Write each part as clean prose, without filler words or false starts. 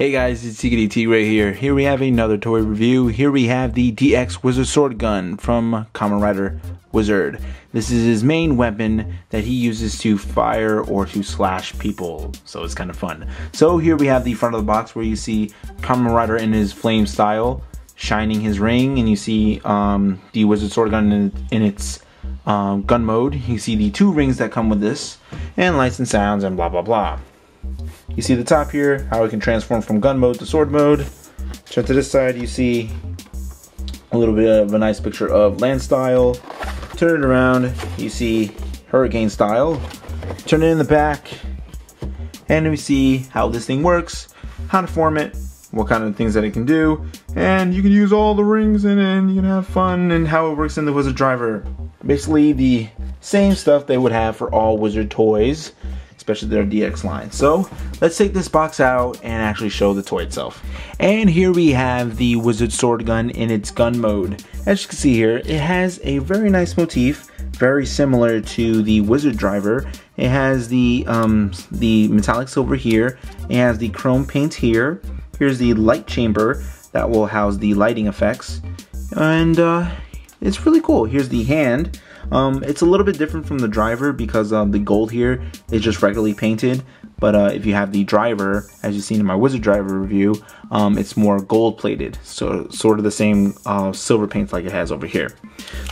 Hey guys, it's TKDT right here. Here we have another toy review. Here we have the DX Wizard Sword Gun from Kamen Rider Wizard. This is his main weapon that he uses to fire or to slash people, so it's kind of fun. So here we have the front of the box where you see Kamen Rider in his flame style, shining his ring, and you see the Wizard Sword Gun in its gun mode. You see the two rings that come with this, and lights and sounds and blah blah blah. You see the top here, how it can transform from gun mode to sword mode. Turn to this side, you see a little bit of a nice picture of land style. Turn it around, you see hurricane style. Turn it in the back, and we see how this thing works, how to form it, what kind of things that it can do, and you can use all the rings in it, and you can have fun, and how it works in the Wizard Driver. Basically the same stuff they would have for all Wizard toys, especially their DX line. So let's take this box out and actually show the toy itself. And here we have the Wizard Sword Gun in its gun mode. As you can see here, it has a very nice motif, very similar to the Wizard Driver. It has the metallic silver here. It has the chrome paint here. Here's the light chamber that will house the lighting effects. And it's really cool. Here's the hand. It's a little bit different from the driver because the gold here is just regularly painted, but if you have the driver, as you've seen in my Wizard Driver review, it's more gold plated, so sort of the same silver paint like it has over here.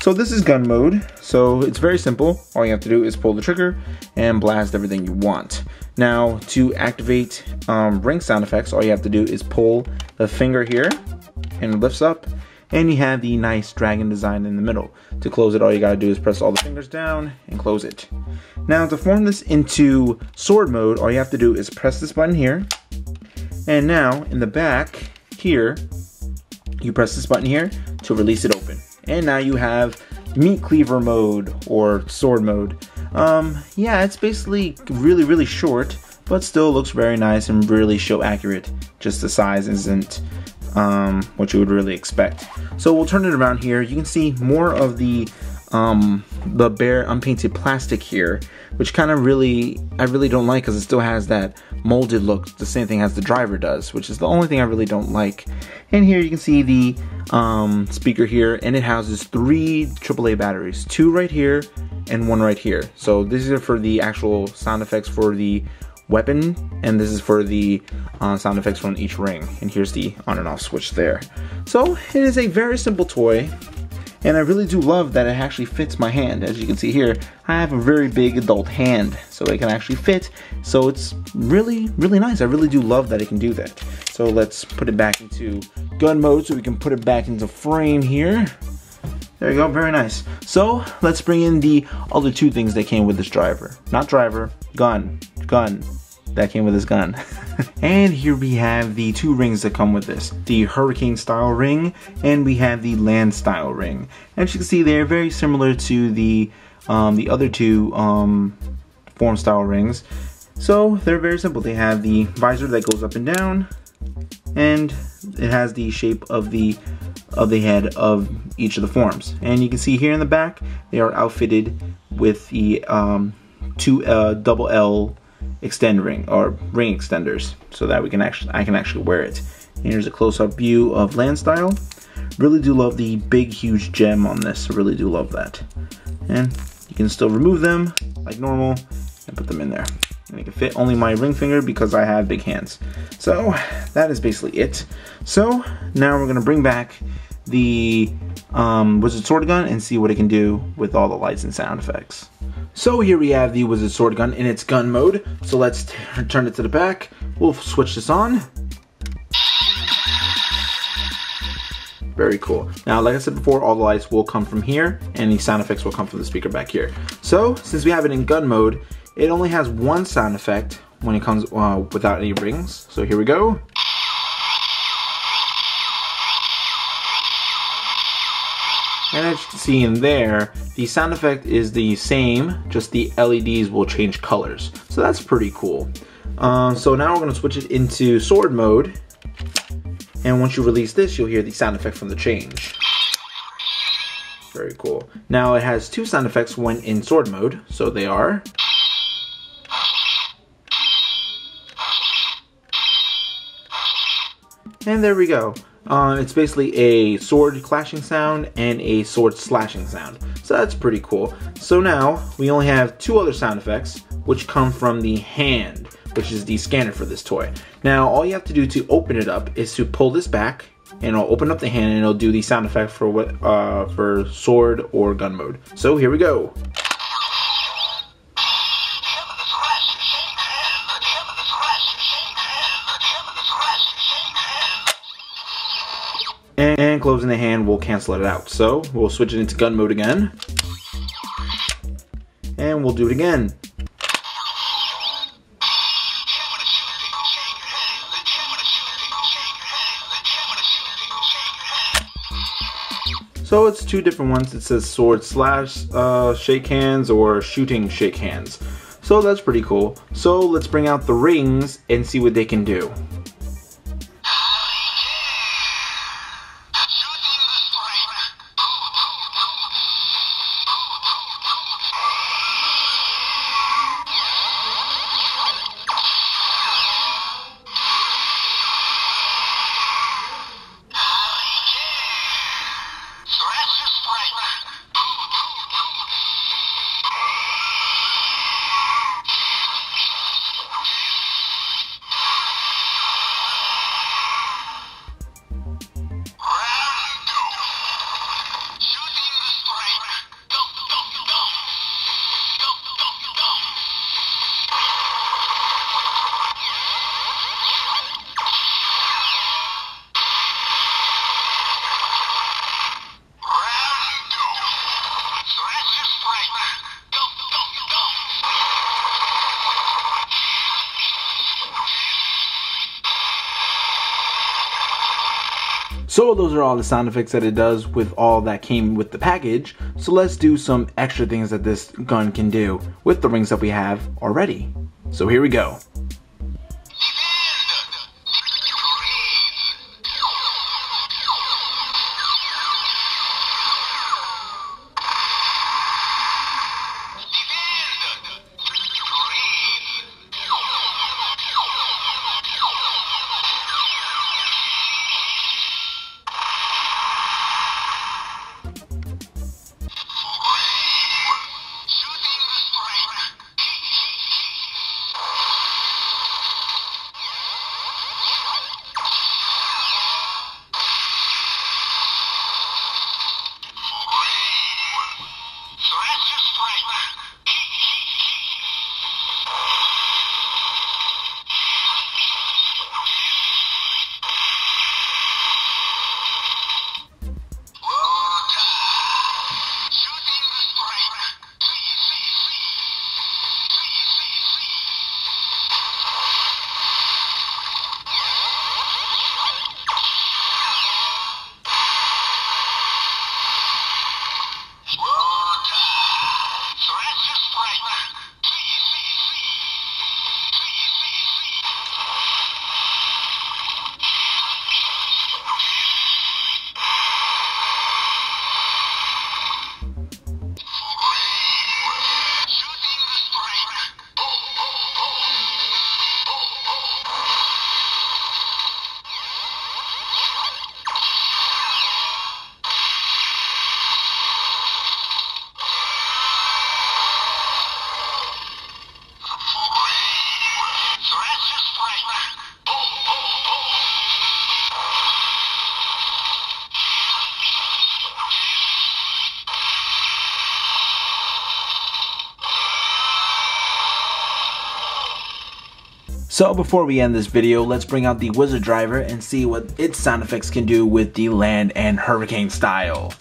So this is gun mode, so it's very simple. All you have to do is pull the trigger and blast everything you want. Now to activate ring sound effects, all you have to do is pull the finger here and it lifts up. And you have the nice dragon design in the middle. To close it, all you gotta do is press all the fingers down and close it. Now to form this into sword mode, all you have to do is press this button here. And now in the back here, you press this button here to release it open. And now you have meat cleaver mode or sword mode. Yeah, it's basically really short, but still looks very nice and really show accurate. Just the size isn't what you would really expect. So we'll turn it around here. You can see more of the bare unpainted plastic here, which kind of I really don't like because it still has that molded look, the same thing as the driver does, which is the only thing I really don't like. And here you can see the speaker here, and it houses 3 AAA batteries, 2 right here and 1 right here. So these are for the actual sound effects for the weapon, and this is for the sound effects from each ring. And here's the on and off switch there. So it is a very simple toy, and I really do love that it actually fits my hand. As you can see here, I have a very big adult hand, so it can actually fit. So it's really nice. I really do love that it can do that. So let's put it back into gun mode so we can put it back into frame here. There you go, very nice. So let's bring in the other 2 things that came with this driver. Not driver, gun. That came with this gun. And here we have the 2 rings that come with this. The hurricane style ring, and we have the land style ring. As you can see, they're very similar to the other 2 form style rings. So they're very simple. They have the visor that goes up and down, and it has the shape of the head of each of the forms. And you can see here in the back, they are outfitted with the 2 double L extend ring or ring extenders, so that I can actually wear it. And here's a close-up view of land style. Really do love the big huge gem on this. I really do love that. And you can still remove them like normal and put them in there. And it can fit only my ring finger because I have big hands. So that is basically it. So now we're gonna bring back the Wizard Sword Gun and see what it can do with all the lights and sound effects. So here we have the Wizard Sword Gun in its gun mode. So let's turn it to the back. We'll switch this on. Very cool. Now, like I said before, all the lights will come from here, and the sound effects will come from the speaker back here. So since we have it in gun mode, it only has 1 sound effect when it comes without any rings. So here we go. And as you can see in there, the sound effect is the same, just the LEDs will change colors. So that's pretty cool. So now we're going to switch it into sword mode. And once you release this, you'll hear the sound effect from the change. Very cool. Now it has 2 sound effects when in sword mode. So they are And there we go. It's basically a sword clashing sound and a sword slashing sound. So that's pretty cool. So now we only have two other sound effects, which come from the hand, which is the scanner for this toy. Now all you have to do to open it up is to pull this back, and it'll open up the hand and it'll do the sound effect for for sword or gun mode. So here we go. And closing the hand will cancel it out. So we'll switch it into gun mode again. And we'll do it again. So it's two different ones. It says sword slash shake hands or shooting shake hands. So that's pretty cool. So let's bring out the rings and see what they can do. So those are all the sound effects that it does with all that came with the package. So let's do some extra things that this gun can do with the rings that we have already. So here we go. So before we end this video, let's bring out the Wizard driver and see what its sound effects can do with the land and hurricane style.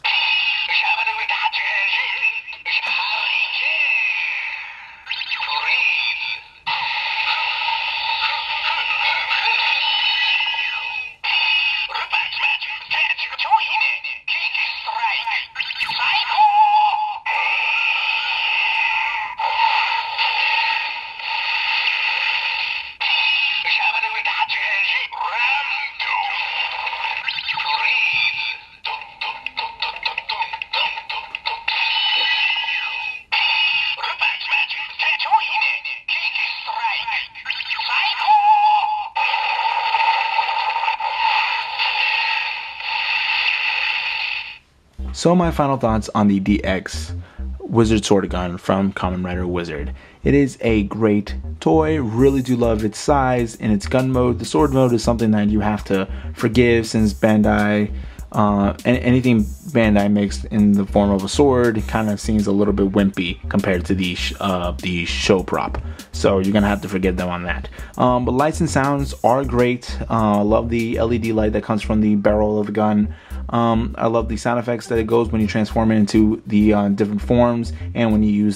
So my final thoughts on the DX Wizard Sword Gun from Kamen Rider Wizard. It is a great toy, really do love its size and its gun mode. The sword mode is something that you have to forgive since Bandai, anything Bandai makes in the form of a sword kind of seems a little bit wimpy compared to the show prop. So you're gonna have to forgive them on that. But lights and sounds are great. I love the LED light that comes from the barrel of the gun. I love the sound effects that it goes when you transform it into the different forms, and when you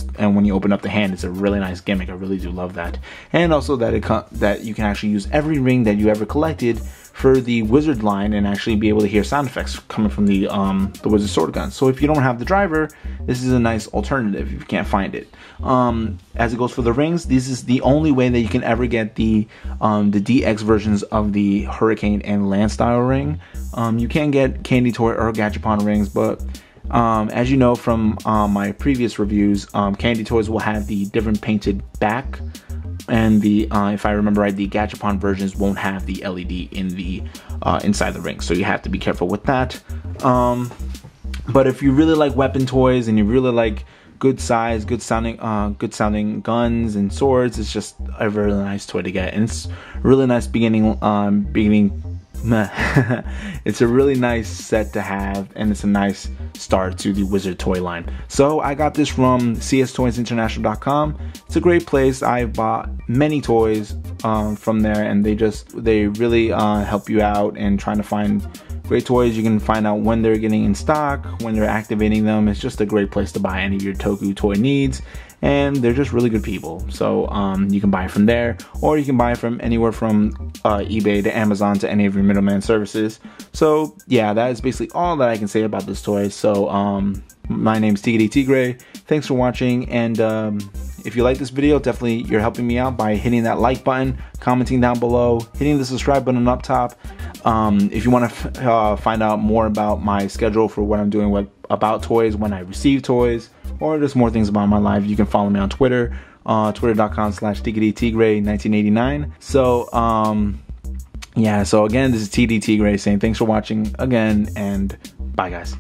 open up the hand. It's a really nice gimmick. I really do love that. And also that that you can actually use every ring that you ever collected for the Wizard line and actually be able to hear sound effects coming from the Wizard Sword Gun. So if you don't have the driver, this is a nice alternative if you can't find it. As it goes for the rings, this is the only way that you can ever get the DX versions of the Hurricane and Land style ring. You can get Candy Toy or Gachapon rings, but as you know from my previous reviews, Candy Toys will have the different painted back, and the if I remember right, the Gachapon versions won't have the LED in the inside the ring, so you have to be careful with that. But if you really like weapon toys and you really like good size, good sounding guns and swords, it's just a really nice toy to get, and it's really nice beginning. It's a really nice set to have, and it's a nice start to the Wizard toy line. So I got this from cstoysinternational.com. It's a great place. I bought many toys from there, and they really help you out in trying to find great toys. You can find out when they're getting in stock, when they're activating them. It's just a great place to buy any of your Toku toy needs, and they're just really good people. So you can buy from there, or you can buy from anywhere from eBay to Amazon to any of your middleman services. So yeah, that is basically all that I can say about this toy. So my name's Tigre Tigre. Thanks for watching, and if you like this video, definitely you're helping me out by hitting that like button, commenting down below, hitting the subscribe button up top. If you want to find out more about my schedule for what I'm doing about toys, when I receive toys, or just more things about my life, you can follow me on Twitter, twitter.com/tigre1989. So yeah, so again, this is TD Tigre saying thanks for watching again, and bye guys.